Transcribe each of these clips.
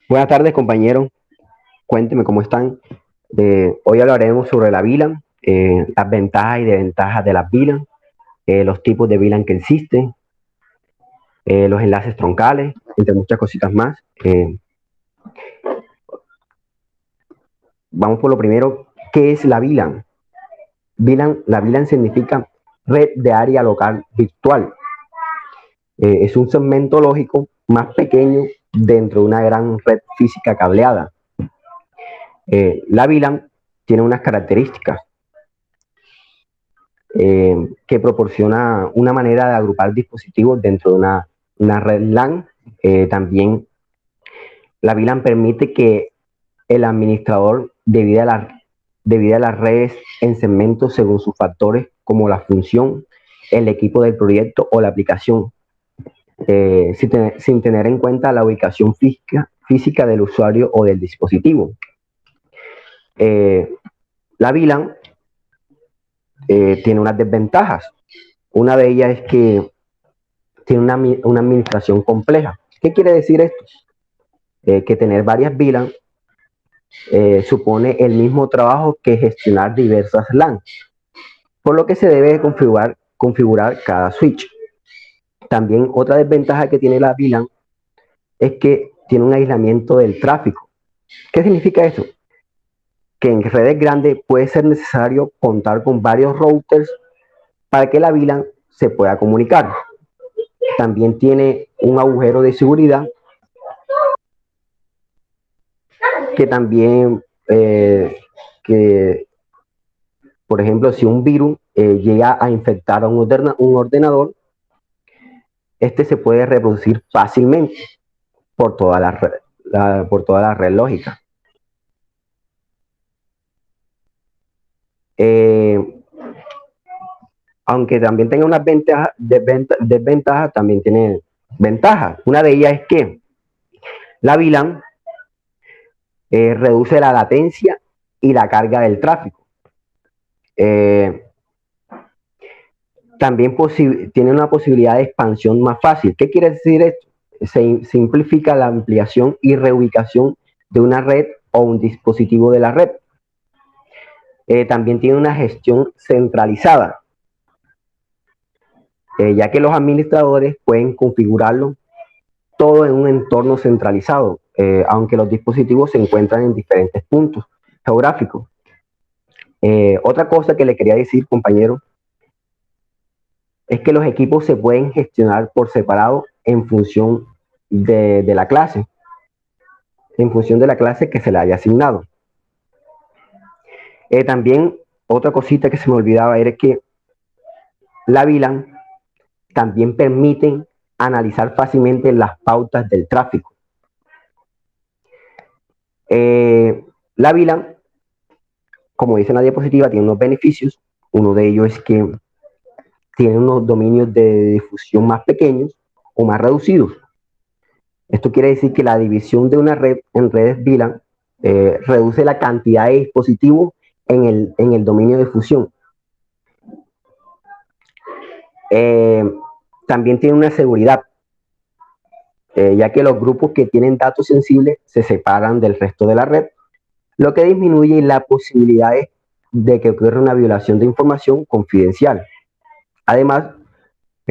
Buenas tardes, compañeros. Cuéntenme cómo están. Hoy hablaremos sobre la VLAN, las ventajas y desventajas de las VLAN, los tipos de VLAN que existen, los enlaces troncales, entre muchas cositas más. Vamos por lo primero. ¿Qué es la VLAN? La VLAN significa red de área local virtual. Es un segmento lógico más pequeño dentro de una gran red física cableada. La VLAN tiene unas características que proporciona una manera de agrupar dispositivos dentro de una red LAN. También la VLAN permite que el administrador divida las redes en segmentos según sus factores como la función, el equipo del proyecto o la aplicación, sin tener en cuenta la ubicación física del usuario o del dispositivo. La VLAN tiene unas desventajas. Una de ellas es que tiene una administración compleja. ¿Qué quiere decir esto? Que tener varias VLAN supone el mismo trabajo que gestionar diversas LAN, por lo que se debe configurar cada switch. También otra desventaja que tiene la VLAN es que tiene un aislamiento del tráfico. ¿Qué significa eso? Que en redes grandes puede ser necesario contar con varios routers para que la VLAN se pueda comunicar. También tiene un agujero de seguridad que también, por ejemplo, si un virus llega a infectar a un ordenador, este se puede reproducir fácilmente por toda la red lógica. Aunque también tenga unas desventajas, también tiene ventajas. Una de ellas es que la VLAN reduce la latencia y la carga del tráfico. También tiene una posibilidad de expansión más fácil. ¿Qué quiere decir esto? Se simplifica la ampliación y reubicación de una red o un dispositivo de la red. También tiene una gestión centralizada, ya que los administradores pueden configurarlo todo en un entorno centralizado, aunque los dispositivos se encuentran en diferentes puntos geográficos. Otra cosa que le quería decir, compañero, es que los equipos se pueden gestionar por separado en función de la clase, que se le haya asignado. También otra cosita que se me olvidaba era que la VLAN también permite analizar fácilmente las pautas del tráfico. La VLAN, como dice en la diapositiva, tiene unos beneficios. Uno de ellos es que tiene unos dominios de difusión más pequeños o más reducidos. Esto quiere decir que la división de una red en redes VLAN reduce la cantidad de dispositivos en el dominio de fusión. También tiene una seguridad, ya que los grupos que tienen datos sensibles se separan del resto de la red, lo que disminuye la posibilidad de que ocurra una violación de información confidencial. Además,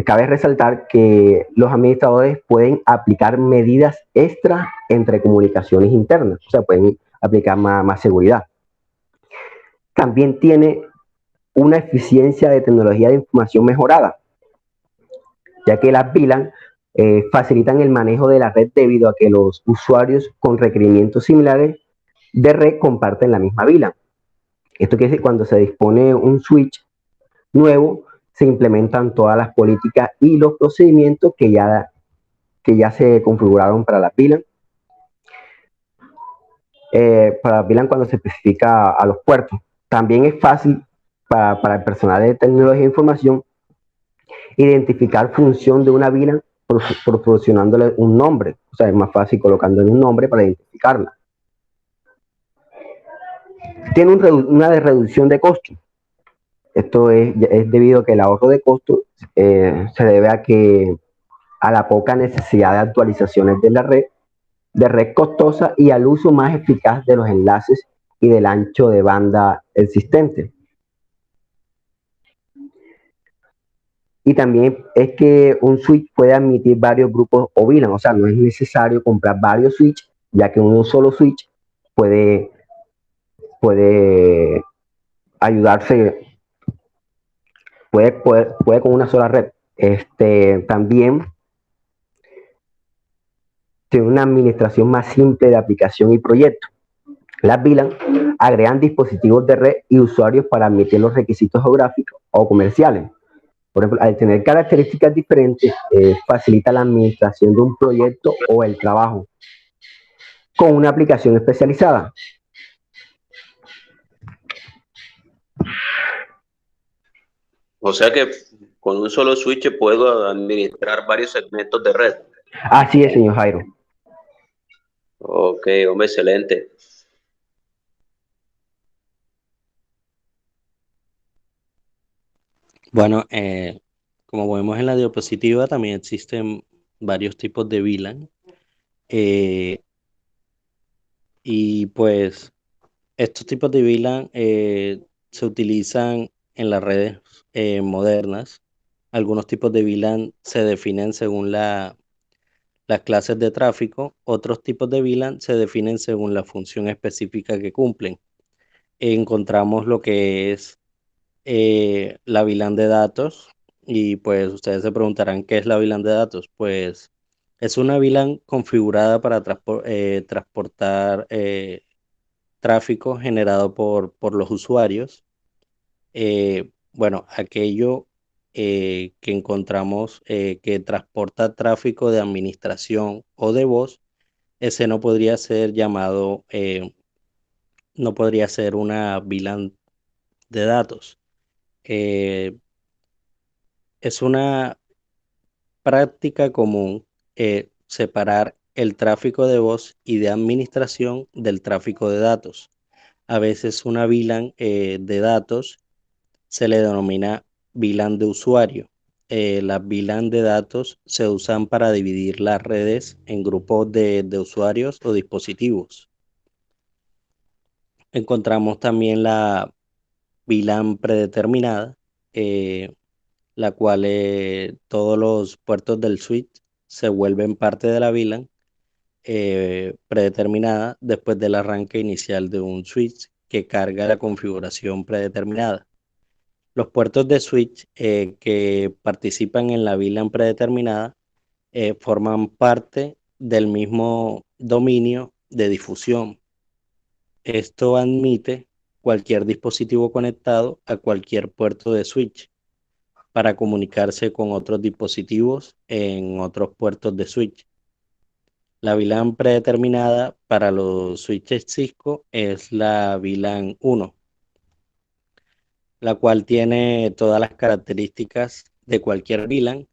cabe resaltar que los administradores pueden aplicar medidas extra entre comunicaciones internas, o sea, pueden aplicar más seguridad. También tiene una eficiencia de tecnología de información mejorada, ya que las VLAN facilitan el manejo de la red debido a que los usuarios con requerimientos similares de red comparten la misma VLAN. Esto quiere decir que cuando se dispone un switch nuevo, se implementan todas las políticas y los procedimientos que ya se configuraron para la VLAN. Para la VLAN cuando se especifica a los puertos. También es fácil para el personal de tecnología de información identificar función de una VLAN proporcionándole un nombre. O sea, es más fácil colocándole un nombre para identificarla. Tiene una reducción de costos. Esto es debido a que el ahorro de costos se debe a la poca necesidad de actualizaciones de la red de red costosa y al uso más eficaz de los enlaces y del ancho de banda existente. Y también es que un switch puede admitir varios grupos o VLAN, o sea, no es necesario comprar varios switches, ya que un solo switch puede, puede ayudarse, puede con una sola red. También tiene una administración más simple de aplicación y proyectos. Las VLAN agregan dispositivos de red y usuarios para admitir los requisitos geográficos o comerciales. Por ejemplo, al tener características diferentes, facilita la administración de un proyecto o el trabajo con una aplicación especializada. O sea que con un solo switch puedo administrar varios segmentos de red. Así es, señor Jairo. Ok, hombre, excelente. Bueno, como vemos en la diapositiva, también existen varios tipos de VLAN. Y pues estos tipos de VLAN se utilizan en las redes modernas. Algunos tipos de VLAN se definen según las clases de tráfico, otros tipos de VLAN se definen según la función específica que cumplen. Encontramos lo que es la VLAN de datos y pues ustedes se preguntarán qué es la VLAN de datos. Pues es una VLAN configurada para transportar tráfico generado por los usuarios. Bueno, aquello que encontramos que transporta tráfico de administración o de voz, ese no podría ser llamado, no podría ser una VLAN de datos. Eh, es una práctica común separar el tráfico de voz y de administración del tráfico de datos. A veces una VLAN de datos se le denomina VLAN de usuario. Las VLAN de datos se usan para dividir las redes en grupos de usuarios o dispositivos. Encontramos también la VLAN predeterminada, la cual todos los puertos del switch se vuelven parte de la VLAN predeterminada después del arranque inicial de un switch que carga la configuración predeterminada. Los puertos de switch que participan en la VLAN predeterminada forman parte del mismo dominio de difusión. Esto admite cualquier dispositivo conectado a cualquier puerto de switch para comunicarse con otros dispositivos en otros puertos de switch. La VLAN predeterminada para los switches Cisco es la VLAN 1, la cual tiene todas las características de cualquier VLAN,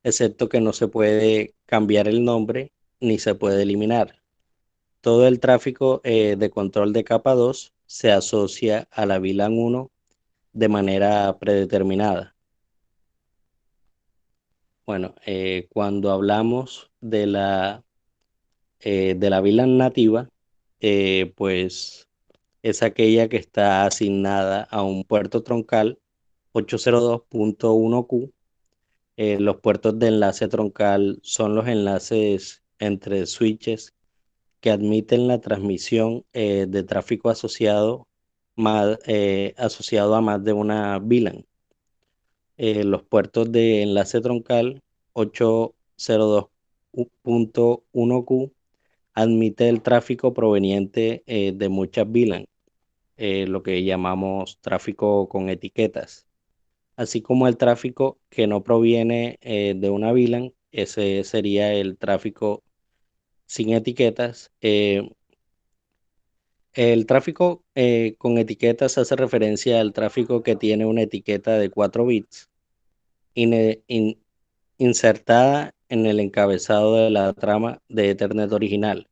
excepto que no se puede cambiar el nombre ni se puede eliminar. Todo el tráfico de control de capa 2 se asocia a la VLAN 1 de manera predeterminada. Bueno, cuando hablamos de la VLAN nativa, pues es aquella que está asignada a un puerto troncal 802.1Q. Los puertos de enlace troncal son los enlaces entre switches que admiten la transmisión de tráfico asociado a más de una VLAN. Los puertos de enlace troncal 802.1Q admite el tráfico proveniente de muchas VLAN, lo que llamamos tráfico con etiquetas, así como el tráfico que no proviene de una VLAN. Ese sería el tráfico sin etiquetas. El tráfico con etiquetas hace referencia al tráfico que tiene una etiqueta de 4 bits insertada en el encabezado de la trama de Ethernet original,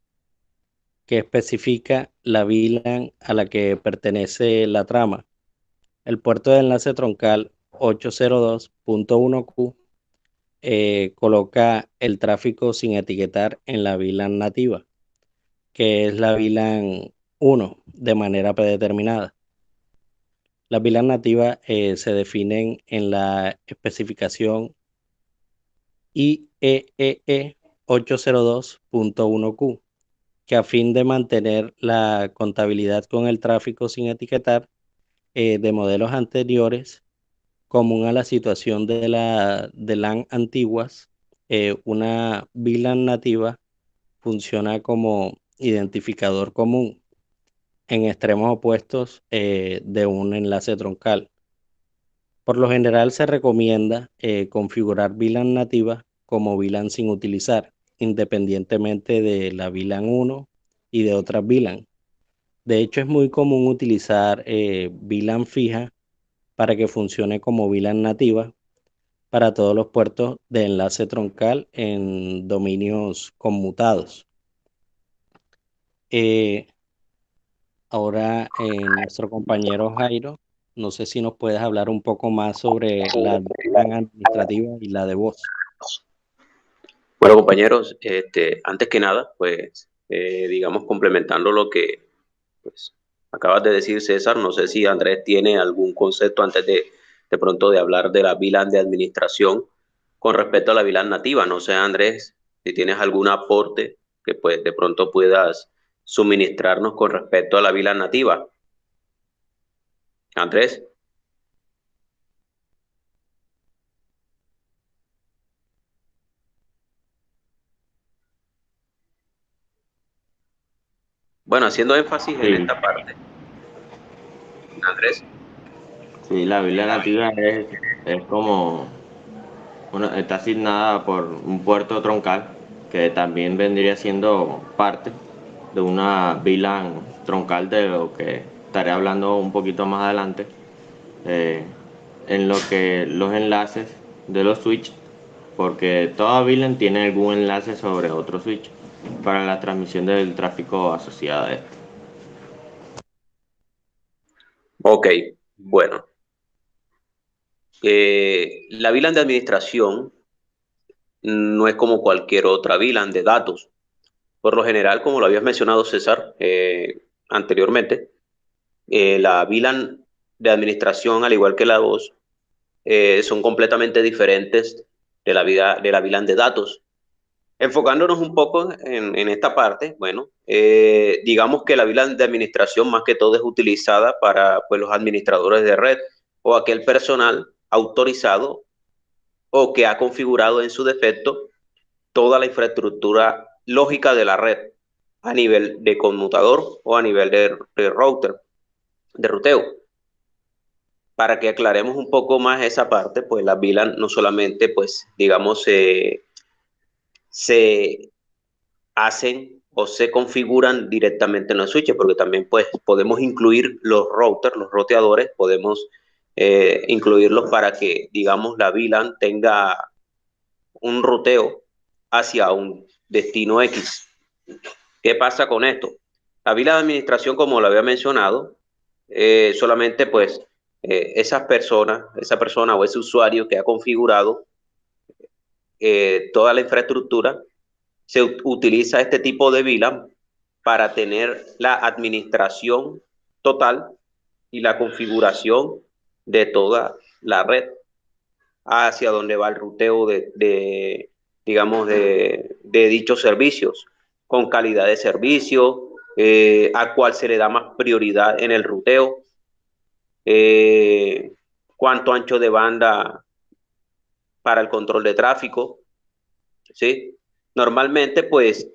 que especifica la VLAN a la que pertenece la trama. El puerto de enlace troncal 802.1Q coloca el tráfico sin etiquetar en la VLAN nativa. que es la VLAN 1 de manera predeterminada. Las VLAN nativas se definen en la especificación IEEE 802.1Q, que a fin de mantener la contabilidad con el tráfico sin etiquetar de modelos anteriores, común a la situación de LAN antiguas, una VLAN nativa funciona como identificador común en extremos opuestos de un enlace troncal. Por lo general se recomienda configurar VLAN nativa como VLAN sin utilizar, independientemente de la VLAN 1 y de otras VLAN. De hecho, es muy común utilizar VLAN fija para que funcione como VLAN nativa para todos los puertos de enlace troncal en dominios conmutados. Ahora, nuestro compañero Jairo, no sé si nos puedes hablar un poco más sobre la VLAN administrativa y la de voz. Bueno, compañeros, antes que nada, pues, digamos, complementando lo que pues, acabas de decir, César, no sé si Andrés tiene algún concepto antes de pronto de hablar de la VLAN de administración con respecto a la VLAN nativa. No sé, Andrés, si tienes algún aporte que pues de pronto puedas suministrarnos con respecto a la VLAN nativa. Andrés. Bueno, haciendo énfasis en Sí, esta parte, Andrés. sí, la Biblia nativa es como, está asignada por un puerto troncal que también vendría siendo parte de una VLAN troncal de lo que estaré hablando un poquito más adelante, eh, en lo que los enlaces de los switch, porque toda VLAN tiene algún enlace sobre otro switch para la transmisión del tráfico asociado a esto. Ok, bueno. La VLAN de administración no es como cualquier otra VLAN de datos. Por lo general, como lo habías mencionado, César, anteriormente, la VLAN de administración, al igual que la voz, son completamente diferentes de la VLAN de datos. Enfocándonos un poco en esta parte, bueno, digamos que la VLAN de administración más que todo es utilizada para pues, los administradores de red o aquel personal autorizado o que ha configurado en su defecto toda la infraestructura lógica de la red a nivel de conmutador o a nivel de router, de ruteo. Para que aclaremos un poco más esa parte, pues las VLAN no solamente, pues, digamos, se hacen o se configuran directamente en los switches, porque también, pues, podemos incluir los routers, los roteadores, podemos incluirlos para que, digamos, la VLAN tenga un ruteo hacia un destino X. ¿Qué pasa con esto? La VLAN de administración, como lo había mencionado, solamente pues esa persona o ese usuario que ha configurado toda la infraestructura, se utiliza este tipo de VLAN para tener la administración total y la configuración de toda la red hacia donde va el ruteo digamos, de dichos servicios, con calidad de servicio, a cuál se le da más prioridad en el ruteo, cuánto ancho de banda para el control de tráfico, ¿sí? Normalmente, pues,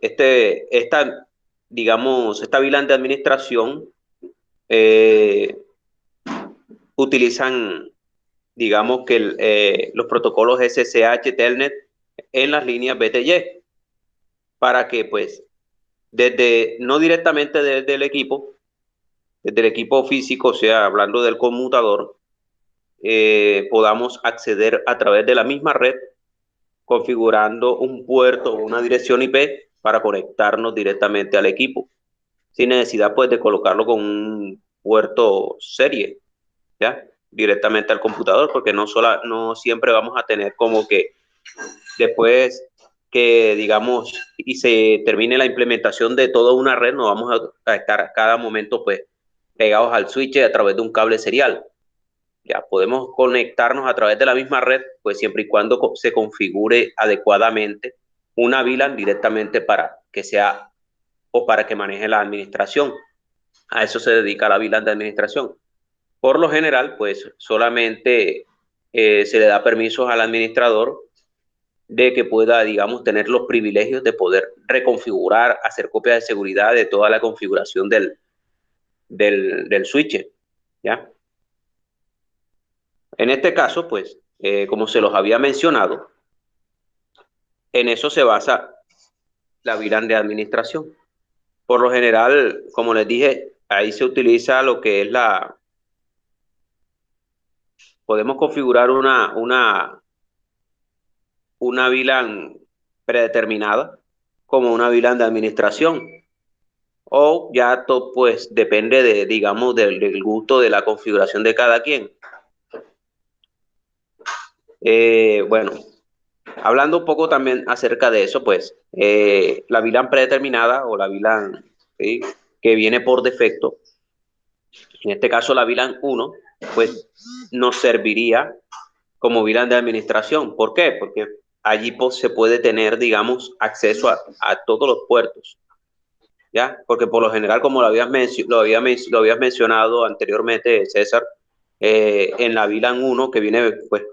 digamos, esta VLAN de administración eh, utilizan, digamos que los protocolos SSH, Telnet en las líneas BTY para que pues no directamente desde el equipo físico, o sea, hablando del conmutador, podamos acceder a través de la misma red configurando un puerto o una dirección IP para conectarnos directamente al equipo, sin necesidad pues de colocarlo con un puerto serie, ¿ya? Directamente al computador, porque no siempre vamos a tener como que después que, digamos, y se termine la implementación de toda una red, no vamos a estar a cada momento pues pegados al switch a través de un cable serial. Ya podemos conectarnos a través de la misma red, pues siempre y cuando se configure adecuadamente una VLAN directamente para que sea o para que maneje la administración. A eso se dedica la VLAN de administración. Por lo general, pues solamente se le da permisos al administrador de que pueda, digamos, tener los privilegios de poder reconfigurar, hacer copias de seguridad de toda la configuración del switch, ¿ya? En este caso, pues, como se los había mencionado, en eso se basa la VLAN de administración. Por lo general, como les dije, ahí se utiliza lo que es podemos configurar una VLAN predeterminada como una VLAN de administración. O ya todo, pues, depende de, digamos, del gusto de la configuración de cada quien. Bueno, hablando un poco también acerca de eso, pues, la VLAN predeterminada o la VLAN, ¿sí?, que viene por defecto, en este caso la VLAN 1, pues nos serviría como VLAN de administración. ¿Por qué? Porque allí pues, se puede tener, digamos, acceso a todos los puertos, ¿ya? Porque por lo general, como lo habías mencionado anteriormente, César, en la VLAN 1, que viene pues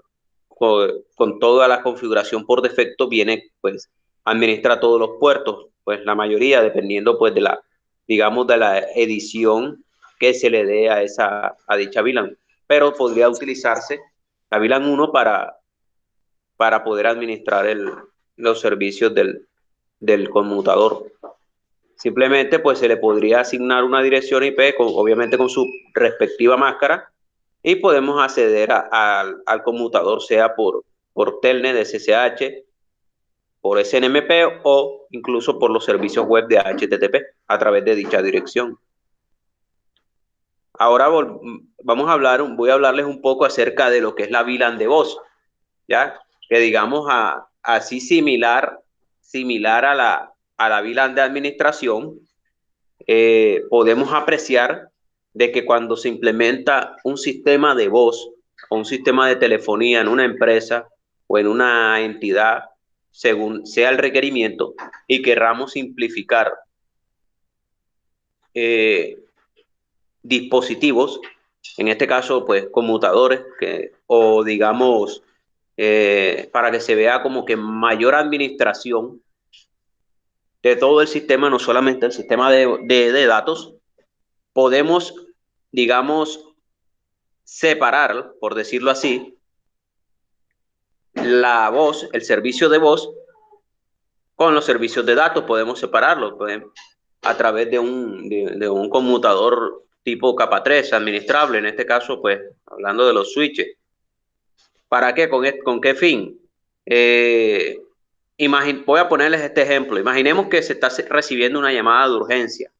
con toda la configuración por defecto, viene pues administra todos los puertos, pues la mayoría, dependiendo pues de la, digamos, de la edición que se le dé a dicha VLAN. Pero podría utilizarse la VLAN 1 para poder administrar los servicios del conmutador. Simplemente pues se le podría asignar una dirección IP, obviamente con su respectiva máscara, y podemos acceder al conmutador, sea por Telnet de SSH, por SNMP o incluso por los servicios web de HTTP a través de dicha dirección. Ahora voy a hablarles un poco acerca de lo que es la VLAN de voz, ¿ya? Que digamos así similar a la VLAN de administración, podemos apreciar de que cuando se implementa un sistema de voz o un sistema de telefonía en una empresa o en una entidad, según sea el requerimiento, y querramos simplificar dispositivos, en este caso, pues, conmutadores, o digamos, para que se vea como que mayor administración de todo el sistema, no solamente el sistema de datos, podemos, digamos, separar, por decirlo así, la voz, el servicio de voz, con los servicios de datos. Podemos separarlo a través de un conmutador tipo capa 3 administrable, en este caso, pues, hablando de los switches. ¿Para qué? ¿Con qué fin? Voy a ponerles este ejemplo. Imaginemos que se está recibiendo una llamada de urgencia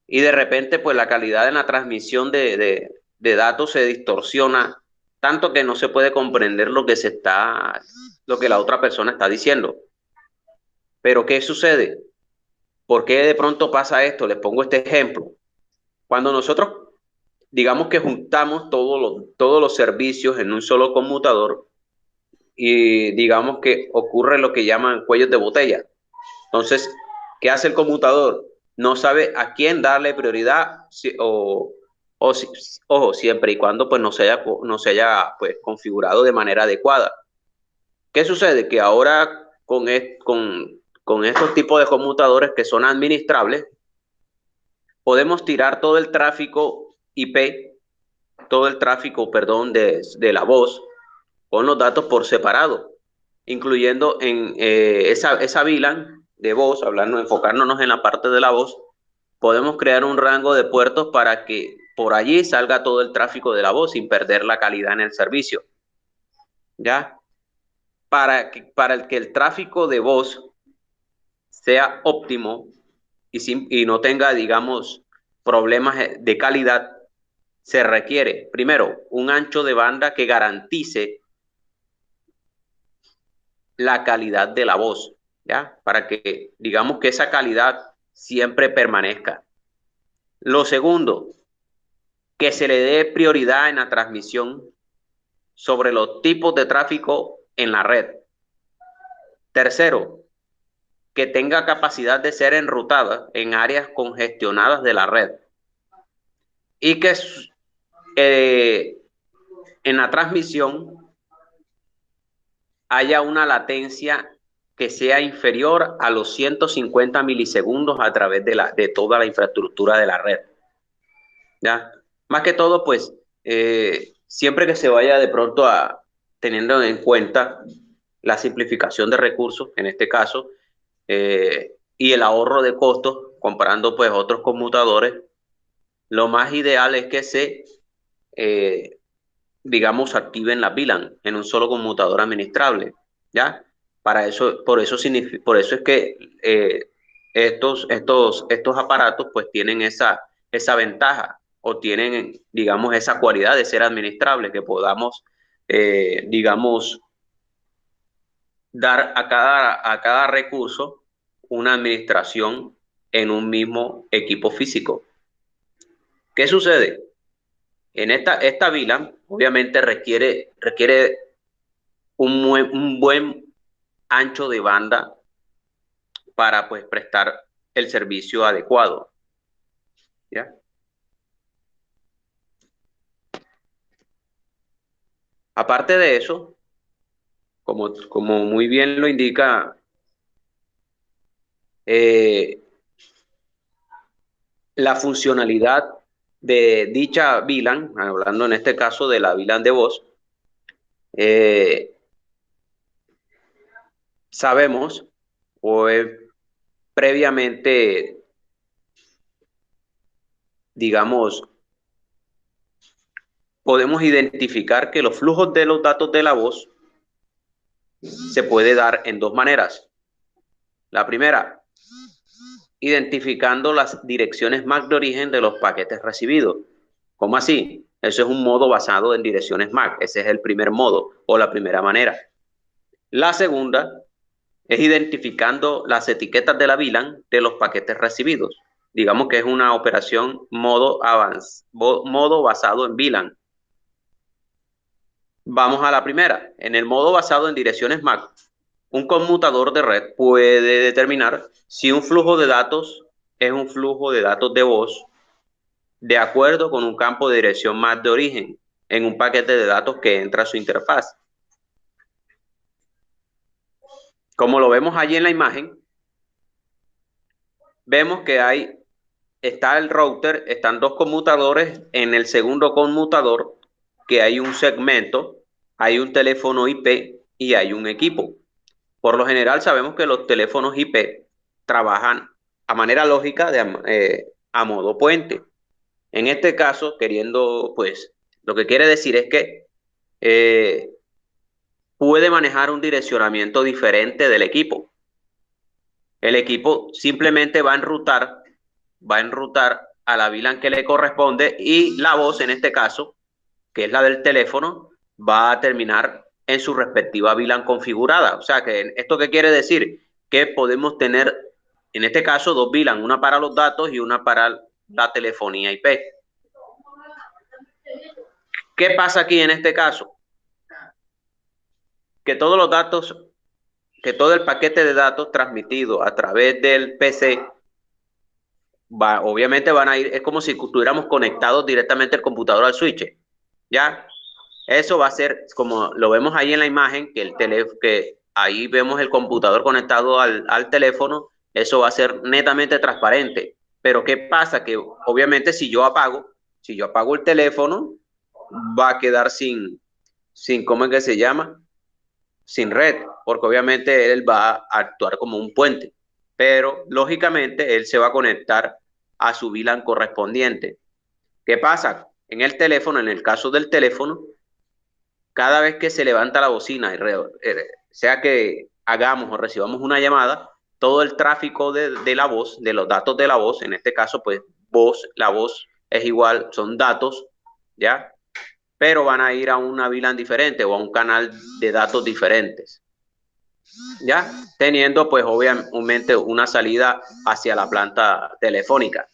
y de repente, pues, la calidad en la transmisión de datos se distorsiona tanto que no se puede comprender lo que la otra persona está diciendo. Pero ¿qué sucede? ¿Por qué de pronto pasa esto? Les pongo este ejemplo. Cuando nosotros, digamos que juntamos todos los servicios en un solo conmutador y digamos que ocurre lo que llaman cuellos de botella. Entonces, ¿qué hace el conmutador? No sabe a quién darle prioridad ojo, siempre y cuando pues no se haya pues configurado de manera adecuada. ¿Qué sucede? Que ahora con estos tipos de conmutadores que son administrables, podemos tirar todo el tráfico IP, todo el tráfico, perdón, de la voz con los datos por separado, incluyendo en esa VLAN de voz, enfocándonos en la parte de la voz, podemos crear un rango de puertos para que por allí salga todo el tráfico de la voz sin perder la calidad en el servicio. ¿Ya? Para que el tráfico de voz sea óptimo y no tenga, digamos, problemas de calidad, se requiere, primero, un ancho de banda que garantice la calidad de la voz, ¿ya? Para que, digamos, que esa calidad siempre permanezca. Lo segundo, que se le dé prioridad en la transmisión sobre los tipos de tráfico en la red. Tercero, que tenga capacidad de ser enrutada en áreas congestionadas de la red. Y que en la transmisión haya una latencia que sea inferior a los 150 milisegundos a través de toda la infraestructura de la red. ¿Ya? Más que todo, pues, siempre que se vaya de pronto teniendo en cuenta la simplificación de recursos, en este caso, y el ahorro de costos, comparando pues otros conmutadores, lo más ideal es que digamos, activen la VLAN en un solo conmutador administrable, ¿ya? Para eso, por eso es que estos aparatos pues tienen esa ventaja o tienen, digamos, esa cualidad de ser administrables, que podamos, digamos, dar a cada recurso una administración en un mismo equipo físico. ¿Qué sucede? En esta VLAN obviamente requiere un buen ancho de banda para pues prestar el servicio adecuado, ¿ya? Aparte de eso, como muy bien lo indica la funcionalidad de dicha VLAN, hablando en este caso de la VLAN de voz, sabemos o previamente, digamos, podemos identificar que los flujos de los datos de la voz se puede dar en dos maneras. La primera, identificando las direcciones MAC de origen de los paquetes recibidos. ¿Cómo así? Eso es un modo basado en direcciones MAC. Ese es el primer modo o la primera manera. La segunda es identificando las etiquetas de la VLAN de los paquetes recibidos. Digamos que es una operación modo basado en VLAN. Vamos a la primera. En el modo basado en direcciones MAC, un conmutador de red puede determinar si un flujo de datos es un flujo de datos de voz de acuerdo con un campo de dirección MAC de origen en un paquete de datos que entra a su interfaz. Como lo vemos allí en la imagen, vemos que está el router, están dos conmutadores. En el segundo conmutador, que hay un segmento, hay un teléfono IP y hay un equipo. Por lo general sabemos que los teléfonos IP trabajan a manera lógica a modo puente. En este caso, pues, lo que quiere decir es que puede manejar un direccionamiento diferente del equipo. El equipo simplemente va a enrutar a la VLAN que le corresponde, y la voz, en este caso, que es la del teléfono, va a terminar en su respectiva VLAN configurada. O sea, que ¿esto qué quiere decir? Que podemos tener, en este caso, dos VLAN, una para los datos y una para la telefonía IP. ¿Qué pasa aquí en este caso? Que todos los datos, que todo el paquete de datos transmitido a través del PC, obviamente van a ir, es como si estuviéramos conectados directamente el computador al switch, ¿ya? Eso va a ser, como lo vemos ahí en la imagen, que ahí vemos el computador conectado al teléfono. Eso va a ser netamente transparente. Pero ¿qué pasa? Que obviamente si yo apago el teléfono, va a quedar ¿cómo es que se llama? Sin red, porque obviamente él va a actuar como un puente. Pero lógicamente él se va a conectar a su VLAN correspondiente. ¿Qué pasa? En el caso del teléfono, cada vez que se levanta la bocina, sea que hagamos o recibamos una llamada, todo el tráfico de la voz, de los datos de la voz, en este caso, pues la voz es igual, son datos, ¿ya? Pero van a ir a una VLAN diferente o a un canal de datos diferentes. ya teniendo pues obviamente una salida hacia la planta telefónica.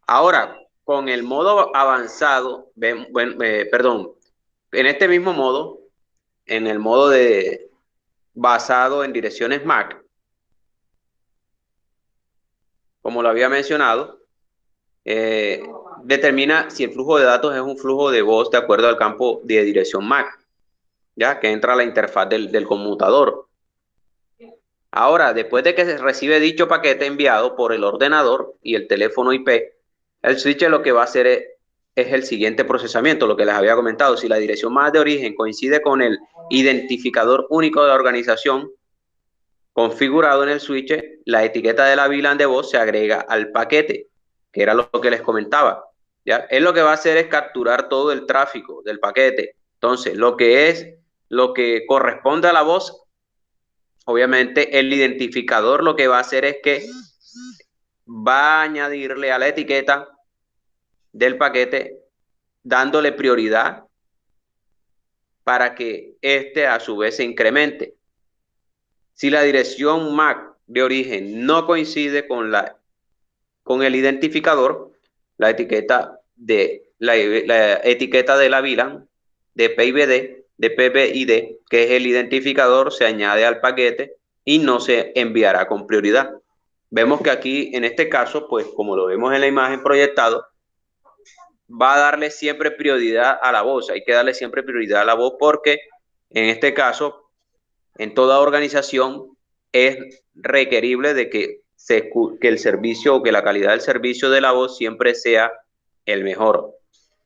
Ahora, con el modo avanzado, en este mismo modo, en el modo basado en direcciones MAC, como lo había mencionado, determina si el flujo de datos es un flujo de voz de acuerdo al campo de dirección MAC, ya que entra a la interfaz del conmutador. Ahora, después de que se recibe dicho paquete enviado por el ordenador y el teléfono IP, el switch lo que va a hacer es el siguiente procesamiento, lo que les había comentado. Si la dirección MAC de origen coincide con el identificador único de la organización configurado en el switch, la etiqueta de la VLAN de voz se agrega al paquete, que era lo que les comentaba. ¿Ya? Él lo que va a hacer es capturar todo el tráfico del paquete. Entonces, lo que corresponde a la voz, obviamente el identificador lo que va a hacer es que va a añadirle a la etiqueta del paquete dándole prioridad para que éste a su vez se incremente. Si la dirección MAC de origen no coincide con el identificador, la etiqueta de la etiqueta de la VLAN de PID, de PBID, que es el identificador, se añade al paquete y no se enviará con prioridad. Vemos que aquí, en este caso, pues como lo vemos en la imagen proyectado, va a darle siempre prioridad a la voz. Hay que darle siempre prioridad a la voz porque en este caso, en toda organización es requerible de que el servicio o que la calidad del servicio de la voz siempre sea el mejor.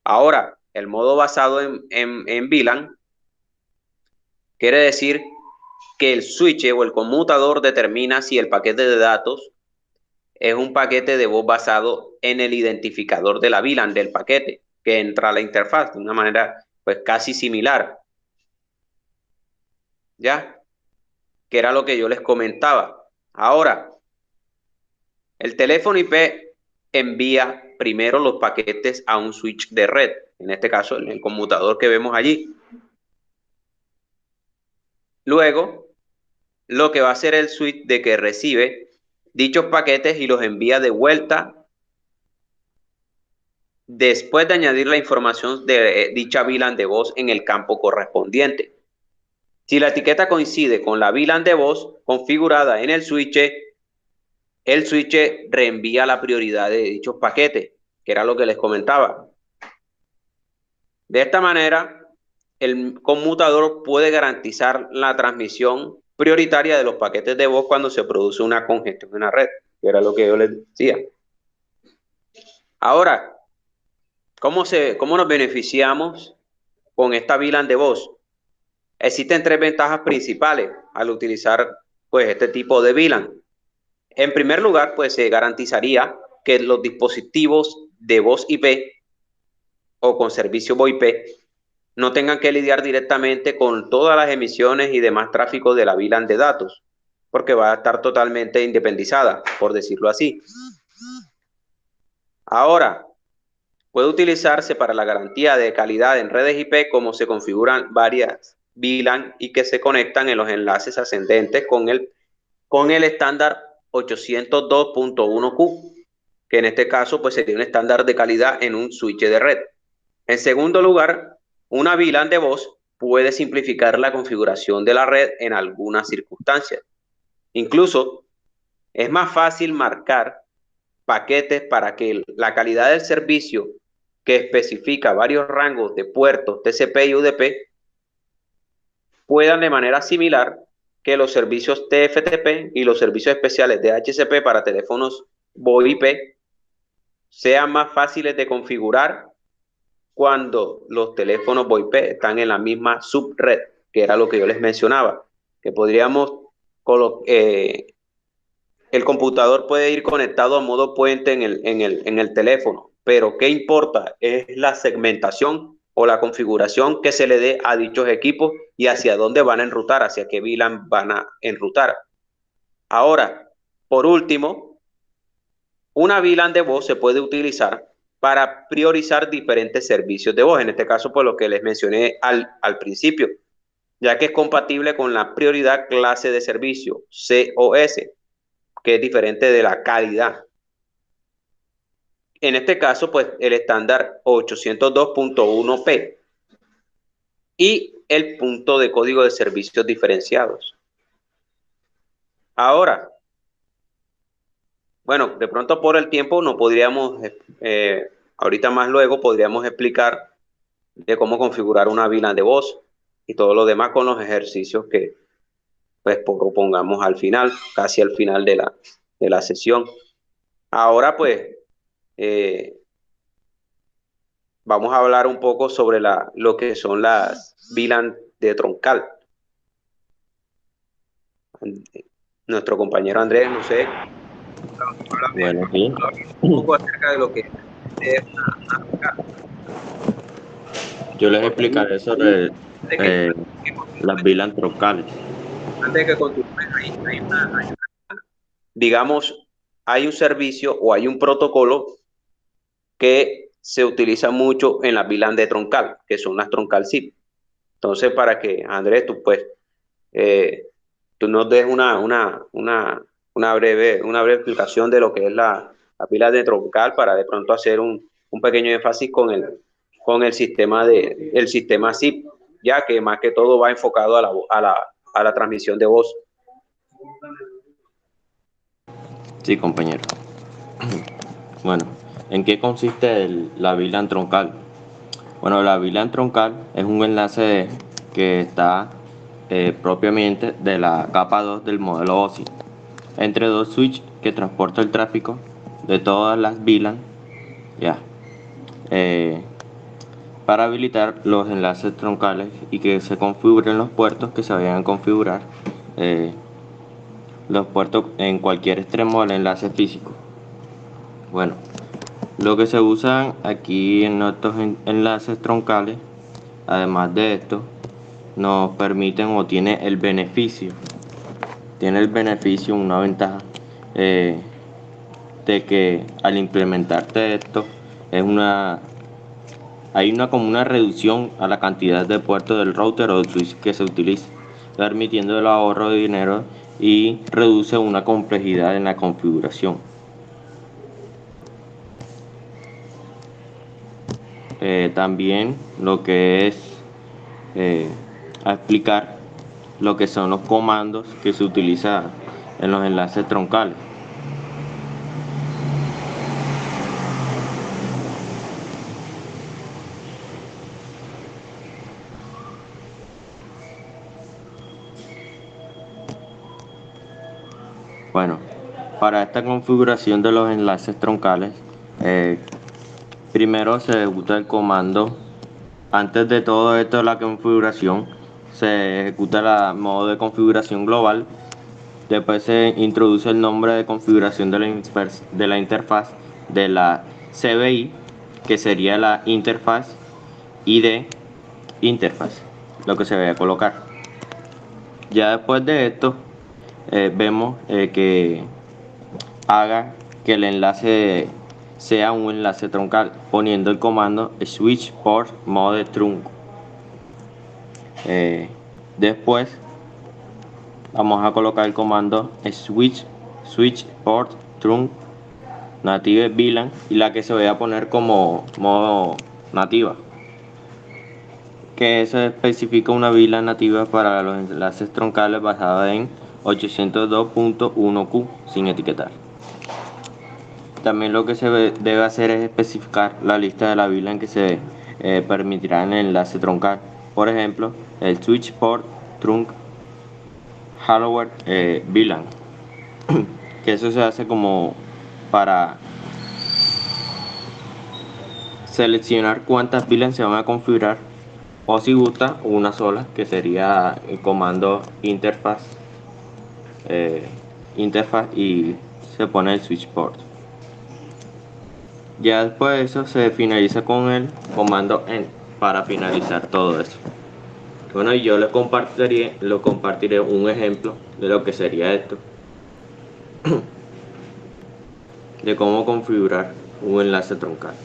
Ahora, el modo basado en VLAN quiere decir que el switch o el conmutador determina si el paquete de datos es un paquete de voz basado en el identificador de la VLAN del paquete que entra a la interfaz de una manera pues casi similar. ¿Ya? Que era lo que yo les comentaba. Ahora, el teléfono IP envía primero los paquetes a un switch de red, en este caso el conmutador que vemos allí. Luego, lo que va a hacer el switch de que recibe dichos paquetes y los envía de vuelta después de añadir la información de dicha VLAN de voz en el campo correspondiente. Si la etiqueta coincide con la VLAN de voz configurada en el switch reenvía la prioridad de dichos paquetes, que era lo que les comentaba. De esta manera, el conmutador puede garantizar la transmisión prioritaria de los paquetes de voz cuando se produce una congestión en la red, que era lo que yo les decía. Ahora, ¿cómo nos beneficiamos con esta VLAN de voz? Existen tres ventajas principales al utilizar pues, este tipo de VLAN. En primer lugar, pues se garantizaría que los dispositivos de voz IP o con servicio VoIP no tengan que lidiar directamente con todas las emisiones y demás tráfico de la VLAN de datos, porque va a estar totalmente independizada, por decirlo así. Ahora, puede utilizarse para la garantía de calidad en redes IP como se configuran varias VLAN y que se conectan en los enlaces ascendentes con el estándar 802.1Q, que en este caso pues sería un estándar de calidad en un switch de red. En segundo lugar, una VLAN de voz puede simplificar la configuración de la red en algunas circunstancias. Incluso es más fácil marcar paquetes para que la calidad del servicio que especifica varios rangos de puertos TCP y UDP puedan de manera similar que los servicios TFTP y los servicios especiales de DHCP para teléfonos VoIP sean más fáciles de configurar cuando los teléfonos VoIP están en la misma subred, que era lo que yo les mencionaba, que podríamos el computador puede ir conectado a modo puente en el teléfono, pero ¿qué importa? Es la segmentación o la configuración que se le dé a dichos equipos y hacia dónde van a enrutar, hacia qué VLAN van a enrutar. Ahora, por último, una VLAN de voz se puede utilizar para priorizar diferentes servicios de voz. En este caso, por lo que les mencioné al principio. ya que es compatible con la prioridad clase de servicio, COS, que es diferente de la calidad. En este caso, pues el estándar 802.1p y el punto de código de servicios diferenciados. Ahora, bueno, de pronto por el tiempo no podríamos, ahorita más luego podríamos explicar de cómo configurar una VLAN de voz y todo lo demás con los ejercicios que pues propongamos al final, casi al final de la sesión. Ahora pues vamos a hablar un poco sobre lo que son las VLAN de troncal. Nuestro compañero Andrés, no sé, Bueno, sí. un poco acerca de lo que es una troncal. Yo les explicaré sobre las VLAN troncales. Antes de que continúe, digamos, hay un servicio o hay un protocolo que se utiliza mucho en las VLAN de troncal, que son las troncal SIP. Entonces, para que, Andrés, tú nos des una breve explicación de lo que es la VLAN de troncal para de pronto hacer un pequeño énfasis con el sistema SIP, ya que más que todo va enfocado a la transmisión de voz. Sí, compañero. Bueno, ¿en qué consiste la VLAN troncal? Bueno, la VLAN troncal es un enlace que está propiamente de la capa 2 del modelo OSI entre dos switches que transporta el tráfico de todas las VLAN ya, para habilitar los enlaces troncales y que se configuren los puertos que se vayan a configurar los puertos en cualquier extremo del enlace físico. Bueno, lo que se usa aquí en estos enlaces troncales, además de esto, nos permiten o tiene el beneficio, una ventaja de que al implementarte esto hay como una reducción a la cantidad de puertos del router o del switch que se utiliza, permitiendo el ahorro de dinero y reduce una complejidad en la configuración. También lo que es a explicar lo que son los comandos que se utilizan en los enlaces troncales. Bueno, para esta configuración de los enlaces troncales, primero se ejecuta el comando. Antes de todo esto de la configuración, se ejecuta el modo de configuración global. Después se introduce el nombre de configuración de la interfaz de la CBI, que sería la interfaz ID interfaz, lo que se vaya a colocar. Ya después de esto, vemos que haga que el enlace sea un enlace troncal, poniendo el comando switch port mode trunk. Después vamos a colocar el comando switch port trunk native VLAN y la que se vaya a poner como modo nativa, que eso especifica una VLAN nativa para los enlaces troncales basada en 802.1q sin etiquetar. También lo que se debe hacer es especificar la lista de la VLAN que se permitirá en el enlace troncal. Por ejemplo, el switch port trunk hardware VLAN, que eso se hace como para seleccionar cuántas VLAN se van a configurar, o si gusta una sola, que sería el comando interfaz y se pone el switch port. Ya después de eso se finaliza con el comando end para finalizar todo eso. Bueno, y yo le compartiré un ejemplo de lo que sería esto, de cómo configurar un enlace troncal.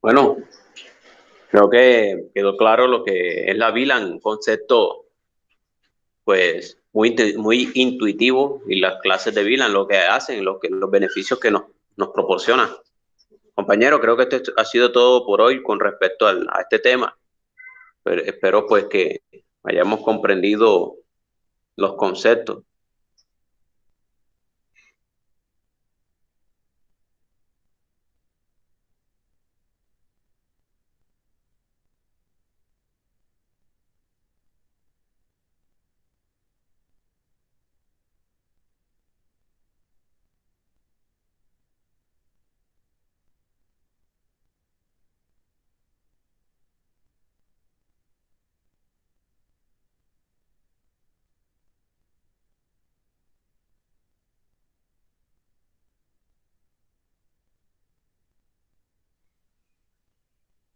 Bueno, creo que quedó claro lo que es la VLAN, un concepto pues muy intuitivo, y las clases de VLAN lo que hacen, los beneficios que nos proporcionan. Compañero, creo que esto ha sido todo por hoy con respecto a este tema. Pero espero pues que hayamos comprendido los conceptos.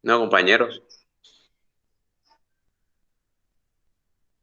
No, compañeros.